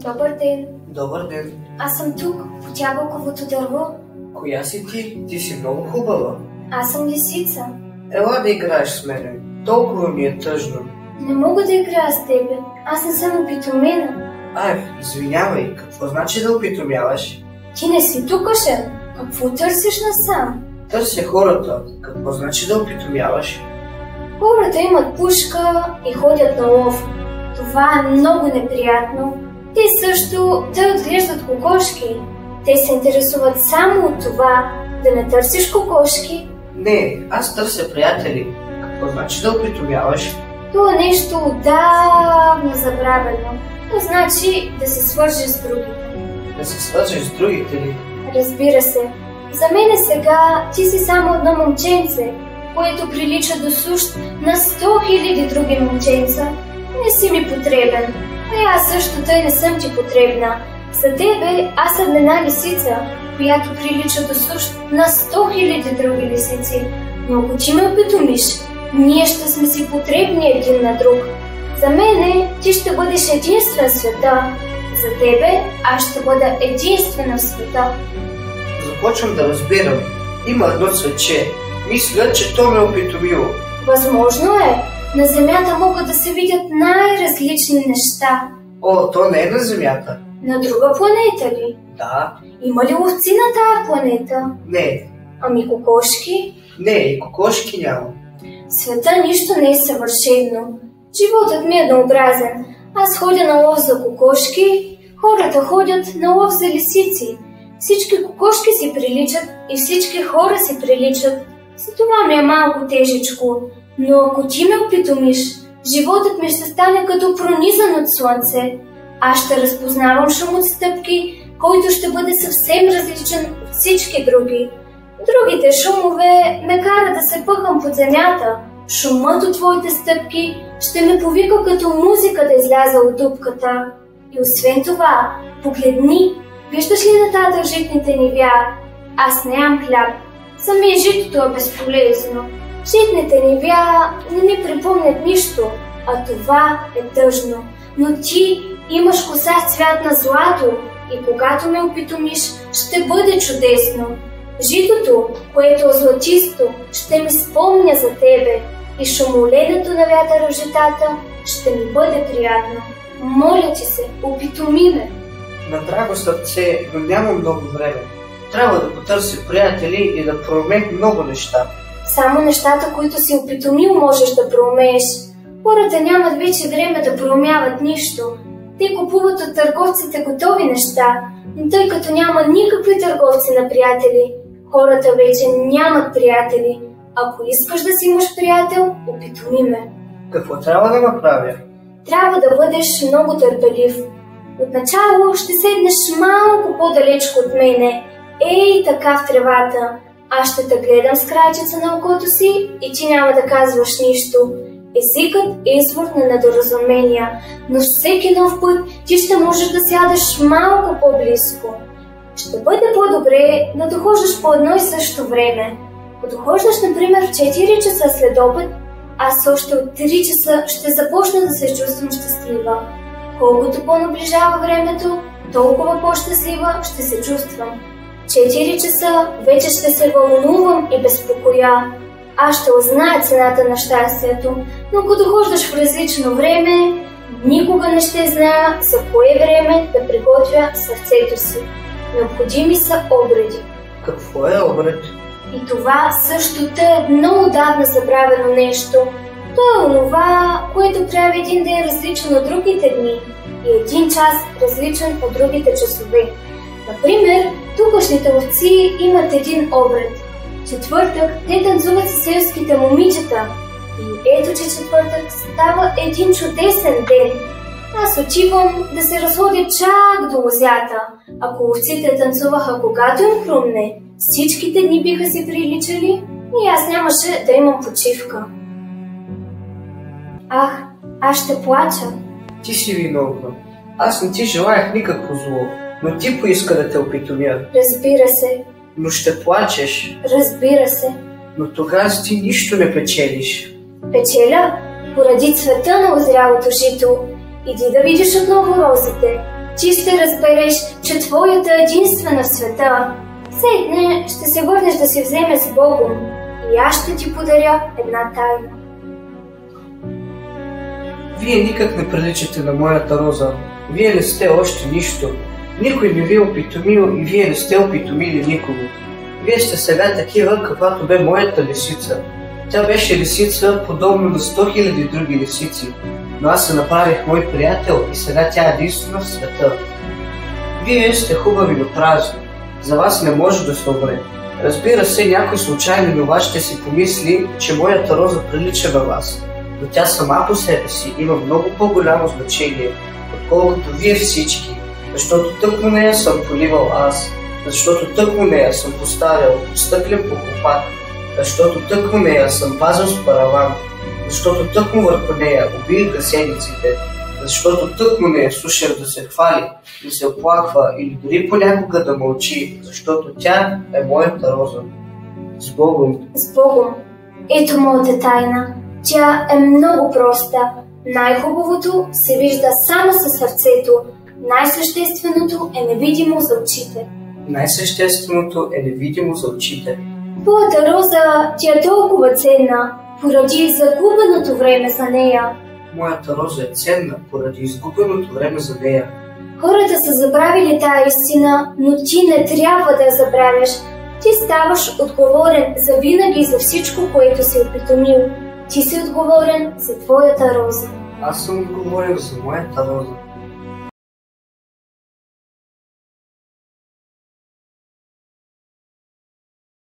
Добър ден. Добър ден. Аз съм тук, по ябълковото дърво. Коя си ти? Ти си много хубава. Аз съм лисица. Ела да играеш с мене. Толкова ми е тъжно. Не мога да играя с тебе. Аз не съм опитомена. Извинявай. Какво значи да опитомяваш? Ти не си тукашен. Какво търсиш насам? Търся хората. Какво значи да опитомяваш? Хората имат пушка и ходят на лов. Това е много неприятно. Те също отглеждат кокошки. Те се интересуват само от това да не търсиш кокошки. Не, аз търся приятели. Какво значи да опитомяваш? Това е нещо отдавна забравено. То значи да се свържеш с другите. Да се свържеш с другите ли? Разбира се. За мене сега ти си само едно момченце, което прилича до сущ на 100 000 други момченца. Не си ми потребен. А аз също тъй не съм ти потребна. За тебе аз съм една лисица, която прилича до сущ на 100 000 други лисици. Но ако ти ме опитомиш, ние ще сме си потребни един на друг. За мене ти ще бъдеш единствен в света. За тебе аз ще бъда единствена в света. Започвам да разбирам. Има едно цветче. Мисля, че то ме е опитомило. Възможно е. На Земята могат да се видят най-различни неща. О, то не е на Земята. На друга планета ли? Да. Има ли ловци на тая планета? Не. Ами кокошки? Не, и кокошки няма. В света нищо не е съвършено. Животът ми е еднообразен. Аз ходя на лов за кокошки, хората ходят на лов за лисици. Всички кокошки си приличат и всички хора си приличат. За това ми е малко тежичко. Но ако ти ме опитомиш, животът ми ще стане като пронизан от слънце. Аз ще разпознавам шум от стъпки, който ще бъде съвсем различен от всички други. Другите шумове ме карат да се пъхам под земята. Шумът от твоите стъпки ще ме повика като музика да изляза от дупката. И освен това, погледни, виждаш ли нататък житните нивя? Аз нямам хляб. Самия житото е безполезно. Житните нивя не ми припомнят нищо, а това е тъжно. Но ти имаш коса с цвят на злато и когато ме опитомиш, ще бъде чудесно. Житото, което е златисто, ще ми спомня за тебе и шумоленето на вятъра в житата ще ми бъде приятно. Моля ти се, опитоми ме. На драго сърце, но няма много време. Трябва да потърся приятели и да проумея много неща. Само нещата, които си опитомил, можеш да проумееш. Хората нямат вече време да проумяват нищо. Те купуват от търговците готови неща, но тъй като няма никакви търговци на приятели, хората вече нямат приятели. Ако искаш да си имаш приятел, опитоми ме. Какво трябва да направя? Трябва да бъдеш много търпелив. Отначало ще седнеш малко по-далечко от мене, ей така в тревата. Аз ще те гледам с крайчица на окото си и ти няма да казваш нищо. Езикът е извор на недоразумения, но всеки нов път ти ще можеш да сядаш малко по-близко. Ще бъде по-добре да дохождаш по едно и също време. Ако дохождаш, например, в 4 часа след обед, аз още от 3 часа ще започна да се чувствам щастлива. Колкото по-наближава времето, толкова по-щастлива ще се чувствам. 4 часа вече ще се вълнувам и безпокоя. Аз ще узная цената на щастието, но ако дохождаш в различно време, никога не ще зная за кое време да приготвя сърцето си. Необходими са обреди. Какво е обред? И това също е едно отдавна забравено нещо. То е онова, което прави един ден различен от другите дни и един час различен от другите часове. Например, тукашните ловци имат един обред. Четвъртък те танцуват с селските момичета. И ето, че четвъртък става един чудесен ден. Аз отивам да се разходя чак до лозята. Ако ловците танцуваха когато им хрумне, всичките дни биха си приличали и аз нямаше да имам почивка. Аз ще плача. Ти си виновна. Аз не ти желаях никакво зло, но ти поиска да те опитомя. Разбира се. Но ще плачеш. Разбира се. Но тогава ти нищо не печелиш. Печеля? Поради цвета на озрялото жито. Иди да видиш отново розите. ти ще разбереш, че твоята е единствена в света. Сетне ще се върнеш да се вземе с Богом и аз ще ти подаря една тайна. Вие никак не приличате на моята роза. Вие не сте още нищо. Никой не ви е опитомил и вие не сте опитомили никого. Вие сте сега такива, каквато бе моята лисица. Тя беше лисица, подобно на 100 000 други лисици, но аз се направих мой приятел и сега тя е единствена в света. Вие сте хубави, но празни. За вас не може да се добре. Разбира се, някой случайно нова ще си помисли, че моята роза прилича на вас, но тя сама по себе си има много по-голямо значение, отколкото вие всички, защото тъкмо нея съм поливал аз, защото тъкмо нея съм поставял стъклен похлопак, защото тъкмо нея съм пазил с параван, защото тъкмо върху нея убих гъсениците, защото тъкмо нея слушах да се хвали, да се оплаква или дори понякога да мълчи, защото тя е моята роза. С Богом! С Богом! Ето моята тайна. Тя е много проста. Най-хубавото се вижда само със сърцето. Най-същественото е невидимо за очите. Най-същественото е невидимо за очите. Твоята роза ти е толкова ценна, поради загубеното време за нея. Моята роза е ценна, поради изгубеното време за нея. Хората са забравили тая истина, но ти не трябва да я забравяш. Ти ставаш отговорен за винаги за всичко, което си опитомил. Ти си отговорен за твоята роза. Аз съм отговорен за моята роза.